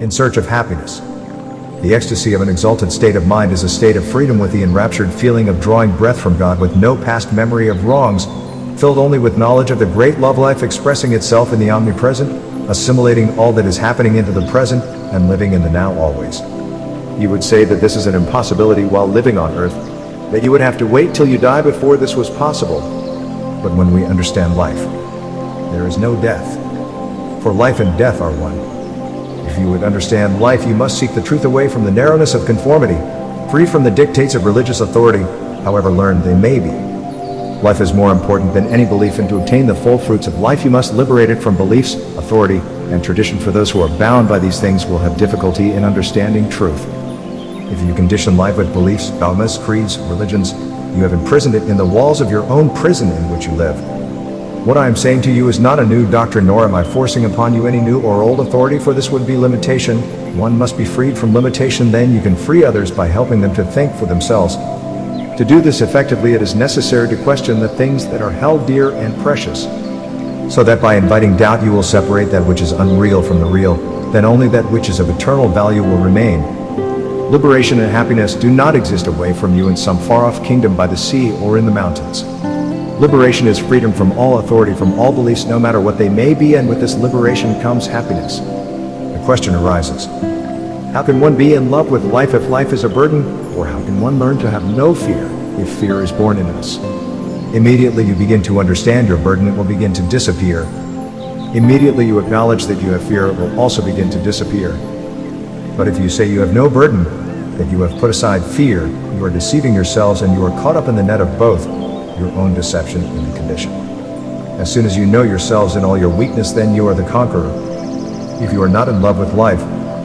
in search of happiness. The ecstasy of an exalted state of mind is a state of freedom with the enraptured feeling of drawing breath from God with no past memory of wrongs, filled only with knowledge of the great love life expressing itself in the omnipresent, assimilating all that is happening into the present, and living in the now always. You would say that this is an impossibility while living on earth, that you would have to wait till you die before this was possible. But when we understand life, there is no death, for life and death are one. If you would understand life, you must seek the truth away from the narrowness of conformity, free from the dictates of religious authority, however learned they may be. Life is more important than any belief, and to obtain the full fruits of life you must liberate it from beliefs, authority, and tradition, for those who are bound by these things will have difficulty in understanding truth. If you condition life with beliefs, dogmas, creeds, religions, you have imprisoned it in the walls of your own prison in which you live. What I am saying to you is not a new doctrine, nor am I forcing upon you any new or old authority, for this would be limitation. One must be freed from limitation, then you can free others by helping them to think for themselves. To do this effectively, it is necessary to question the things that are held dear and precious, so that by inviting doubt you will separate that which is unreal from the real, then only that which is of eternal value will remain. Liberation and happiness do not exist away from you in some far-off kingdom by the sea or in the mountains. Liberation is freedom from all authority, from all beliefs, no matter what they may be, and with this liberation comes happiness. The question arises, how can one be in love with life if life is a burden? Or how can one learn to have no fear if fear is born in us? Immediately you begin to understand your burden, it will begin to disappear. Immediately you acknowledge that you have fear, it will also begin to disappear. But if you say you have no burden, that you have put aside fear, you are deceiving yourselves, and you are caught up in the net of both, your own deception and the condition. As soon as you know yourselves in all your weakness, then you are the conqueror. If you are not in love with life,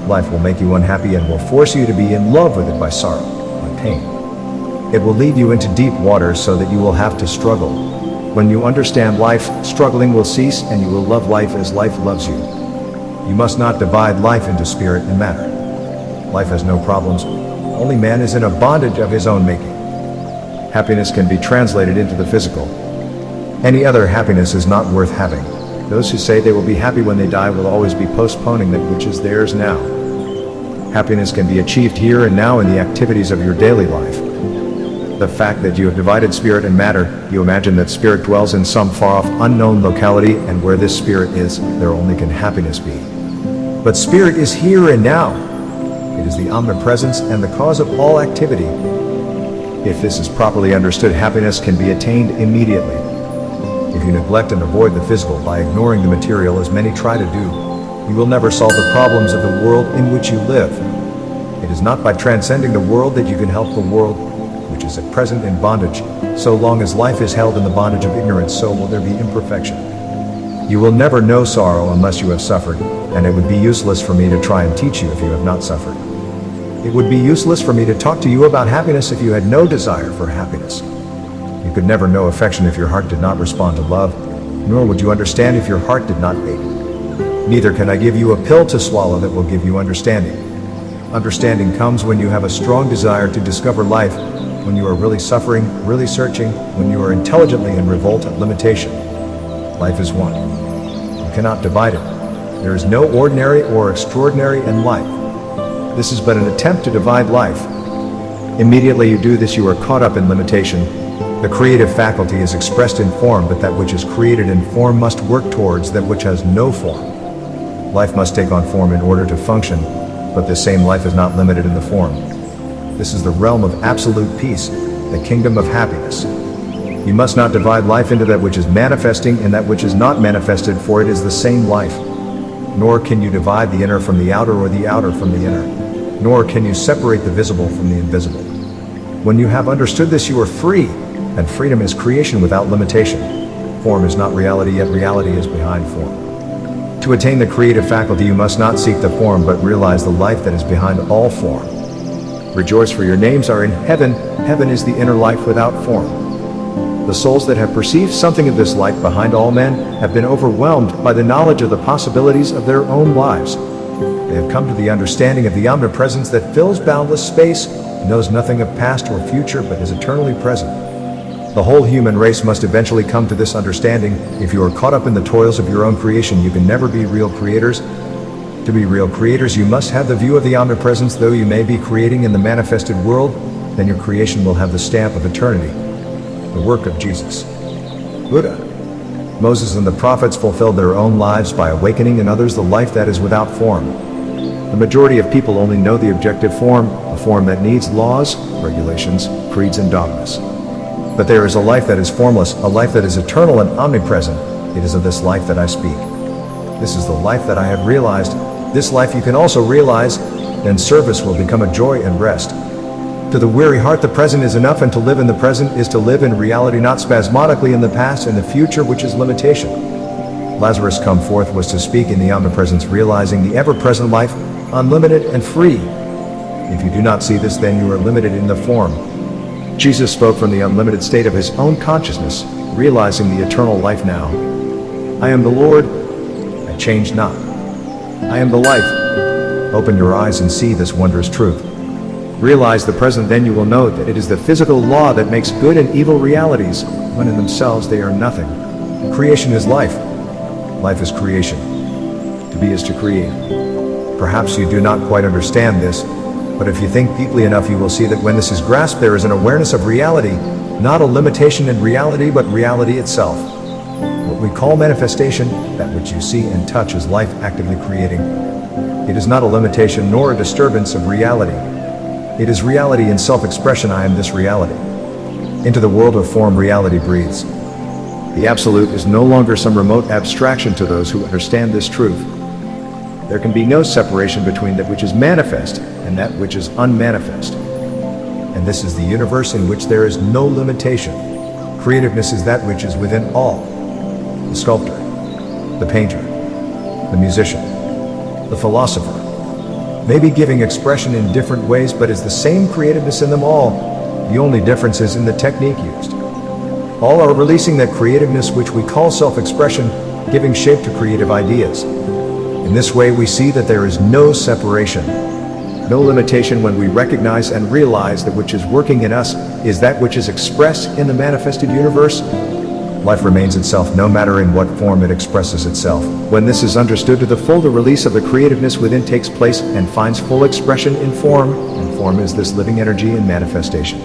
life will make you unhappy and will force you to be in love with it by sorrow, by pain. It will lead you into deep waters so that you will have to struggle. When you understand life, struggling will cease, and you will love life as life loves you. You must not divide life into spirit and matter. Life has no problems, only man is in a bondage of his own making. Happiness can be translated into the physical. Any other happiness is not worth having. Those who say they will be happy when they die will always be postponing that which is theirs now. Happiness can be achieved here and now in the activities of your daily life. The fact that you have divided spirit and matter, you imagine that spirit dwells in some far-off unknown locality, and where this spirit is, there only can happiness be. But spirit is here and now. It is the omnipresence and the cause of all activity. If this is properly understood, happiness can be attained immediately. If you neglect and avoid the physical by ignoring the material, as many try to do, you will never solve the problems of the world in which you live. It is not by transcending the world that you can help the world, which is at present in bondage. So long as life is held in the bondage of ignorance, so will there be imperfection. You will never know sorrow unless you have suffered, and it would be useless for me to try and teach you if you have not suffered. It would be useless for me to talk to you about happiness if you had no desire for happiness. You could never know affection if your heart did not respond to love, nor would you understand if your heart did not beat. Neither can I give you a pill to swallow that will give you understanding. Understanding comes when you have a strong desire to discover life, when you are really suffering, really searching, when you are intelligently in revolt at limitation. Life is one. You cannot divide it. There is no ordinary or extraordinary in life. This is but an attempt to divide life. Immediately you do this, you are caught up in limitation. The creative faculty is expressed in form, but that which is created in form must work towards that which has no form. Life must take on form in order to function, but this same life is not limited in the form. This is the realm of absolute peace, the kingdom of happiness. You must not divide life into that which is manifesting and that which is not manifested, for it is the same life. Nor can you divide the inner from the outer, or the outer from the inner. Nor can you separate the visible from the invisible. When you have understood this, you are free, and freedom is creation without limitation. Form is not reality, yet reality is behind form. To attain the creative faculty, you must not seek the form, but realize the life that is behind all form. Rejoice, for your names are in heaven. Heaven is the inner life without form. The souls that have perceived something of this light behind all men have been overwhelmed by the knowledge of the possibilities of their own lives. They have come to the understanding of the omnipresence that fills boundless space, knows nothing of past or future, but is eternally present. The whole human race must eventually come to this understanding. If you are caught up in the toils of your own creation, you can never be real creators. To be real creators, you must have the view of the omnipresence. Though you may be creating in the manifested world, then your creation will have the stamp of eternity, the work of Jesus. Buddha, Moses and the prophets fulfilled their own lives by awakening in others the life that is without form. The majority of people only know the objective form, a form that needs laws, regulations, creeds, and dogmas. But there is a life that is formless, a life that is eternal and omnipresent. It is of this life that I speak. This is the life that I have realized. This life you can also realize, then service will become a joy and rest. To the weary heart, the present is enough, and to live in the present is to live in reality, not spasmodically in the past and the future, which is limitation. Lazarus come forth was to speak in the omnipresence, realizing the ever-present life, unlimited and free. If you do not see this, then you are limited in the form. Jesus spoke from the unlimited state of his own consciousness, realizing the eternal life now. I am the Lord, I change not. I am the life. Open your eyes and see this wondrous truth. Realize the present, then you will know that it is the physical law that makes good and evil realities, when in themselves they are nothing. Creation is life. Life is creation. To be is to create. Perhaps you do not quite understand this, but if you think deeply enough, you will see that when this is grasped, there is an awareness of reality, not a limitation in reality, but reality itself. What we call manifestation, that which you see and touch, is life actively creating. It is not a limitation nor a disturbance of reality. It is reality in self-expression. I am this reality. Into the world of form, reality breathes. The Absolute is no longer some remote abstraction to those who understand this truth. There can be no separation between that which is manifest and that which is unmanifest. And this is the universe in which there is no limitation. Creativeness is that which is within all. The sculptor, the painter, the musician, the philosopher may be giving expression in different ways, but is the same creativeness in them all. The only difference is in the technique used. All are releasing that creativeness which we call self-expression, giving shape to creative ideas. In this way, we see that there is no separation, no limitation when we recognize and realize that which is working in us is that which is expressed in the manifested universe. Life remains itself no matter in what form it expresses itself. When this is understood to the full, the release of the creativeness within takes place and finds full expression in form, and form is this living energy in manifestation.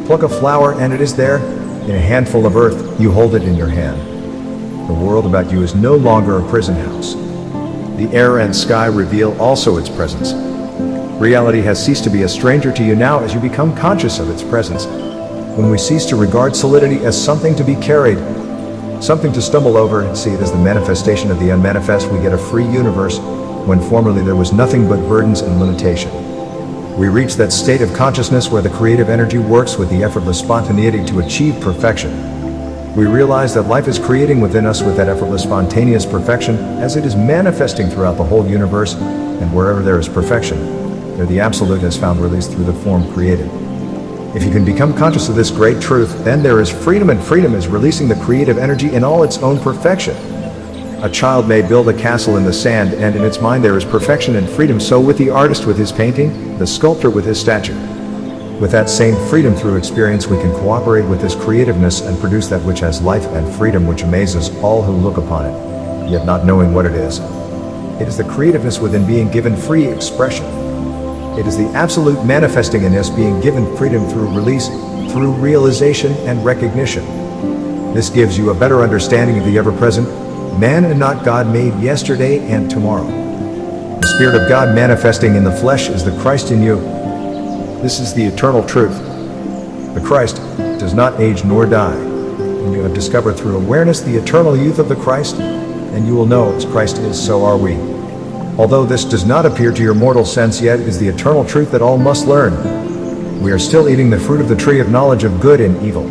Pluck a flower and it is there. In a handful of earth, you hold it in your hand. The world about you is no longer a prison house. The air and sky reveal also its presence. Reality has ceased to be a stranger to you now as you become conscious of its presence. When we cease to regard solidity as something to be carried, something to stumble over, and see it as the manifestation of the unmanifest, we get a free universe when formerly there was nothing but burdens and limitation. We reach that state of consciousness where the creative energy works with the effortless spontaneity to achieve perfection. We realize that life is creating within us with that effortless spontaneous perfection as it is manifesting throughout the whole universe, and wherever there is perfection, there the Absolute has found release through the form created. If you can become conscious of this great truth, then there is freedom, and freedom is releasing the creative energy in all its own perfection. A child may build a castle in the sand, and in its mind there is perfection and freedom. So with the artist with his painting, the sculptor with his statue. With that same freedom through experience, we can cooperate with this creativeness and produce that which has life and freedom, which amazes all who look upon it, yet not knowing what it is. It is the creativeness within being given free expression. It is the Absolute manifesting in us, being given freedom through release, through realization and recognition. This gives you a better understanding of the ever-present, man and not God, made yesterday and tomorrow. The Spirit of God manifesting in the flesh is the Christ in you. This is the eternal truth. The Christ does not age nor die. When you have discovered through awareness the eternal youth of the Christ, then you will know as Christ is, so are we. Although this does not appear to your mortal sense yet, is the eternal truth that all must learn. We are still eating the fruit of the tree of knowledge of good and evil.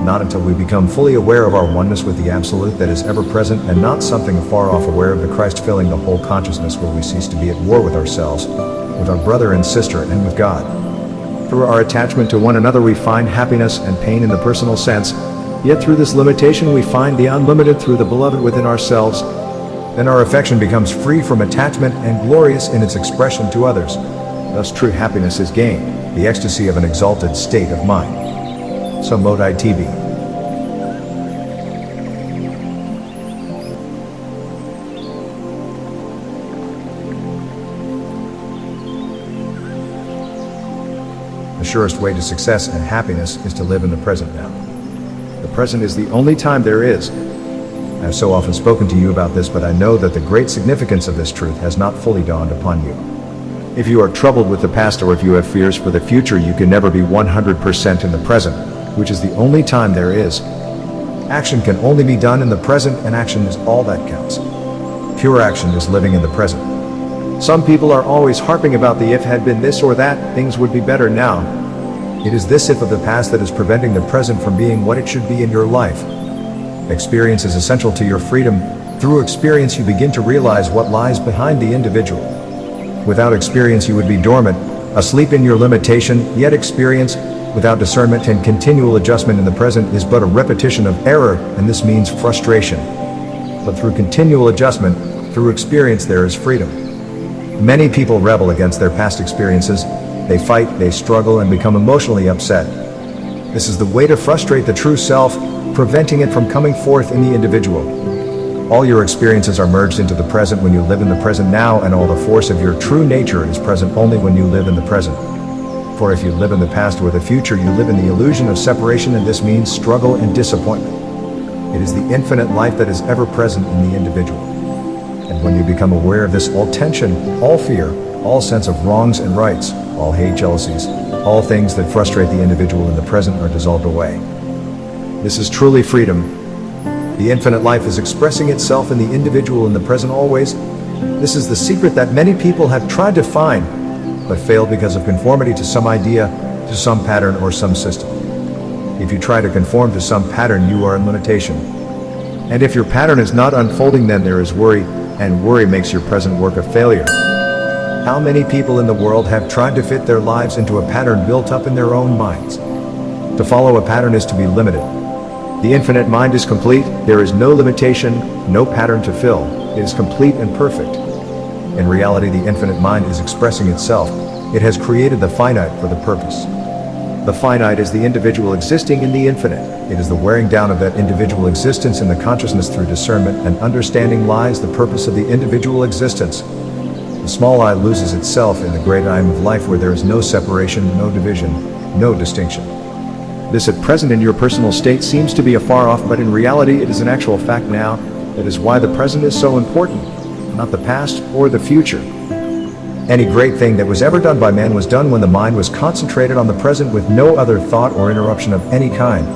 Not until we become fully aware of our oneness with the Absolute that is ever present, and not something afar off, aware of the Christ filling the whole consciousness, will we cease to be at war with ourselves, with our brother and sister, and with God. Through our attachment to one another we find happiness and pain in the personal sense, yet through this limitation we find the unlimited through the beloved within ourselves. Then our affection becomes free from attachment and glorious in its expression to others. Thus true happiness is gained, the ecstasy of an exalted state of mind. So Modi TV. The surest way to success and happiness is to live in the present now. The present is the only time there is. I have so often spoken to you about this, but I know that the great significance of this truth has not fully dawned upon you. If you are troubled with the past or if you have fears for the future, you can never be 100% in the present, which is the only time there is. Action can only be done in the present, and action is all that counts. Pure action is living in the present. Some people are always harping about the if had been this or that, things would be better now. It is this if of the past that is preventing the present from being what it should be in your life. Experience is essential to your freedom. Through experience you begin to realize what lies behind the individual. Without experience you would be dormant, asleep in your limitation, yet experience, without discernment and continual adjustment in the present, is but a repetition of error, and this means frustration. But through continual adjustment, through experience, there is freedom. Many people rebel against their past experiences. They fight, they struggle, and become emotionally upset. This is the way to frustrate the true self, preventing it from coming forth in the individual. All your experiences are merged into the present when you live in the present now, and all the force of your true nature is present only when you live in the present. For if you live in the past or the future, you live in the illusion of separation, and this means struggle and disappointment. It is the infinite life that is ever present in the individual. And when you become aware of this, all tension, all fear, all sense of wrongs and rights, all hate, jealousies, all things that frustrate the individual in the present are dissolved away. This is truly freedom. The infinite life is expressing itself in the individual in the present always. This is the secret that many people have tried to find, but failed because of conformity to some idea, to some pattern or some system. If you try to conform to some pattern, you are in limitation. And if your pattern is not unfolding, then there is worry, and worry makes your present work a failure. How many people in the world have tried to fit their lives into a pattern built up in their own minds? To follow a pattern is to be limited. The infinite mind is complete. There is no limitation, no pattern to fill. It is complete and perfect. In reality, the infinite mind is expressing itself. It has created the finite for the purpose. The finite is the individual existing in the infinite. It is the wearing down of that individual existence in the consciousness through discernment and understanding lies the purpose of the individual existence. The small I loses itself in the great I am of life, where there is no separation, no division, no distinction. This at present in your personal state seems to be afar off, but in reality it is an actual fact now. That is why the present is so important, not the past or the future. Any great thing that was ever done by man was done when the mind was concentrated on the present with no other thought or interruption of any kind.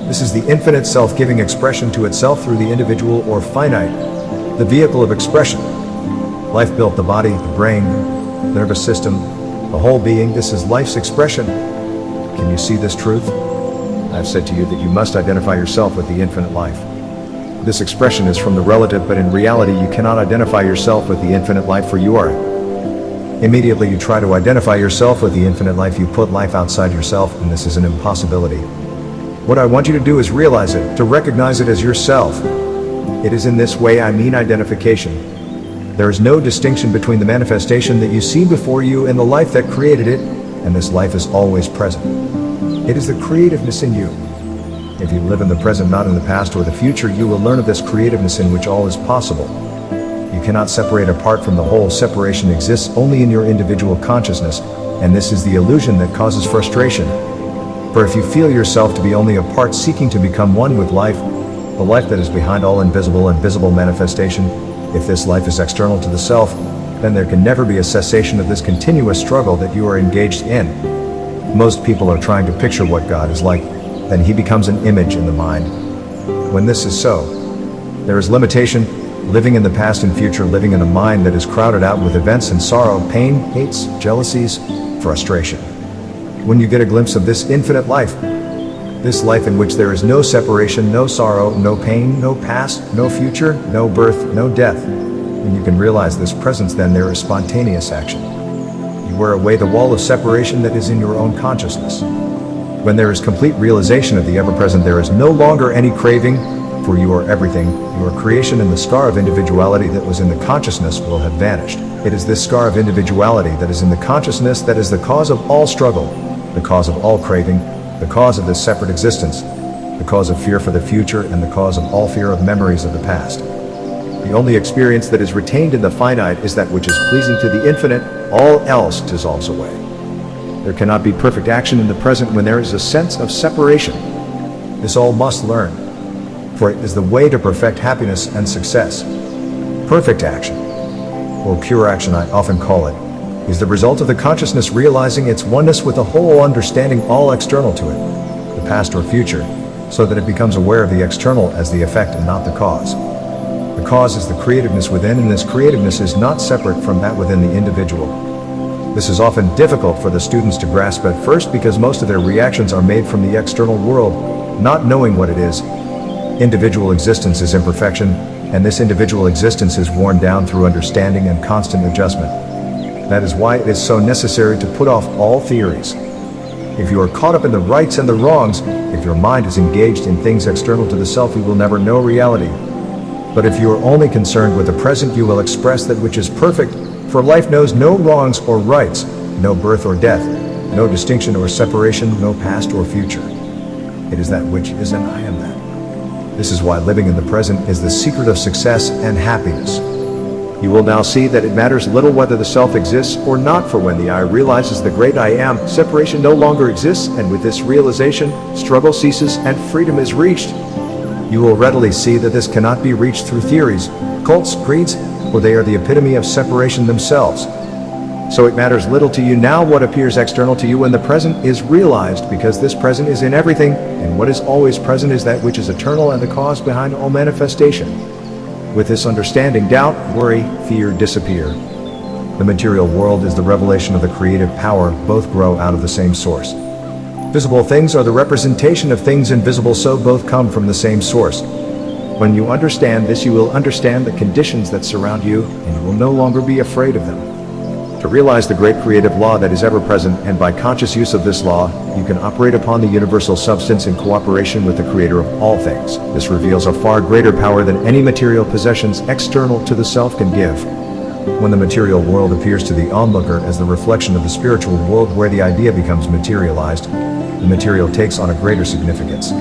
This is the infinite self giving expression to itself through the individual or finite, the vehicle of expression. Life built the body, the brain, the nervous system, the whole being. This is life's expression. Can you see this truth? I've said to you that you must identify yourself with the infinite life. This expression is from the relative, but in reality you cannot identify yourself with the infinite life, for you are it. Immediately you try to identify yourself with the infinite life, you put life outside yourself, and this is an impossibility. What I want you to do is realize it, to recognize it as yourself. It is in this way I mean identification. There is no distinction between the manifestation that you see before you and the life that created it, and this life is always present. It is the creativeness in you. If you live in the present, not in the past or the future, you will learn of this creativeness in which all is possible. You cannot separate apart from the whole. Separation exists only in your individual consciousness, and this is the illusion that causes frustration. For if you feel yourself to be only a part seeking to become one with life, the life that is behind all invisible and visible manifestation, if this life is external to the self, then there can never be a cessation of this continuous struggle that you are engaged in. Most people are trying to picture what God is like, then he becomes an image in the mind. When this is so, there is limitation, living in the past and future, living in a mind that is crowded out with events and sorrow, pain, hates, jealousies, frustration. When you get a glimpse of this infinite life, this life in which there is no separation, no sorrow, no pain, no past, no future, no birth, no death, when you can realize this presence, then there is spontaneous action. You wear away the wall of separation that is in your own consciousness. When there is complete realization of the ever-present, there is no longer any craving, for you are everything. Your creation, and the scar of individuality that was in the consciousness will have vanished. It is this scar of individuality that is in the consciousness that is the cause of all struggle, the cause of all craving, the cause of this separate existence, the cause of fear for the future, and the cause of all fear of memories of the past. The only experience that is retained in the finite is that which is pleasing to the infinite. All else dissolves away. There cannot be perfect action in the present when there is a sense of separation. This all must learn, for it is the way to perfect happiness and success. Perfect action, or pure action I often call it, is the result of the consciousness realizing its oneness with the whole, understanding all external to it, the past or future, so that it becomes aware of the external as the effect and not the cause. The cause is the creativeness within, and this creativeness is not separate from that within the individual. This is often difficult for the students to grasp at first because most of their reactions are made from the external world, not knowing what it is. Individual existence is imperfection, and this individual existence is worn down through understanding and constant adjustment. That is why it is so necessary to put off all theories. If you are caught up in the rights and the wrongs, if your mind is engaged in things external to the self, you will never know reality. But if you are only concerned with the present, you will express that which is perfect, for life knows no wrongs or rights, no birth or death, no distinction or separation, no past or future. It is that which is, and I am that. This is why living in the present is the secret of success and happiness. You will now see that it matters little whether the self exists or not, for when the I realizes the great I am, separation no longer exists, and with this realization, struggle ceases and freedom is reached. You will readily see that this cannot be reached through theories, cults, creeds, for they are the epitome of separation themselves. So it matters little to you now what appears external to you when the present is realized, because this present is in everything, and what is always present is that which is eternal and the cause behind all manifestation. With this understanding, doubt, worry, fear disappear. The material world is the revelation of the creative power, both grow out of the same source. Visible things are the representation of things invisible, so both come from the same source. When you understand this, you will understand the conditions that surround you, and you will no longer be afraid of them. To realize the great creative law that is ever present, and by conscious use of this law, you can operate upon the universal substance in cooperation with the creator of all things. This reveals a far greater power than any material possessions external to the self can give. When the material world appears to the onlooker as the reflection of the spiritual world, where the idea becomes materialized, the material takes on a greater significance.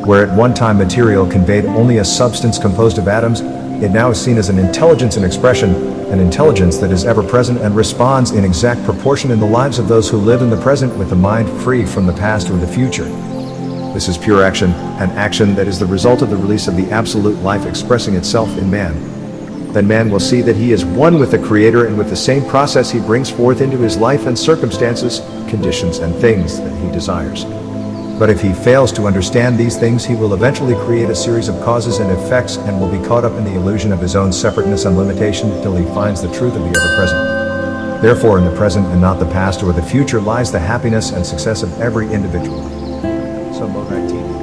Where at one time material conveyed only a substance composed of atoms, it now is seen as an intelligence and expression, an intelligence that is ever present and responds in exact proportion in the lives of those who live in the present with the mind free from the past or the future. This is pure action, an action that is the result of the release of the absolute life expressing itself in man. Then man will see that he is one with the Creator, and with the same process he brings forth into his life and circumstances, conditions and things that he desires. But if he fails to understand these things, he will eventually create a series of causes and effects and will be caught up in the illusion of his own separateness and limitation till he finds the truth of the ever-present. Therefore, in the present and not the past or the future lies the happiness and success of every individual. So, Mogai TV.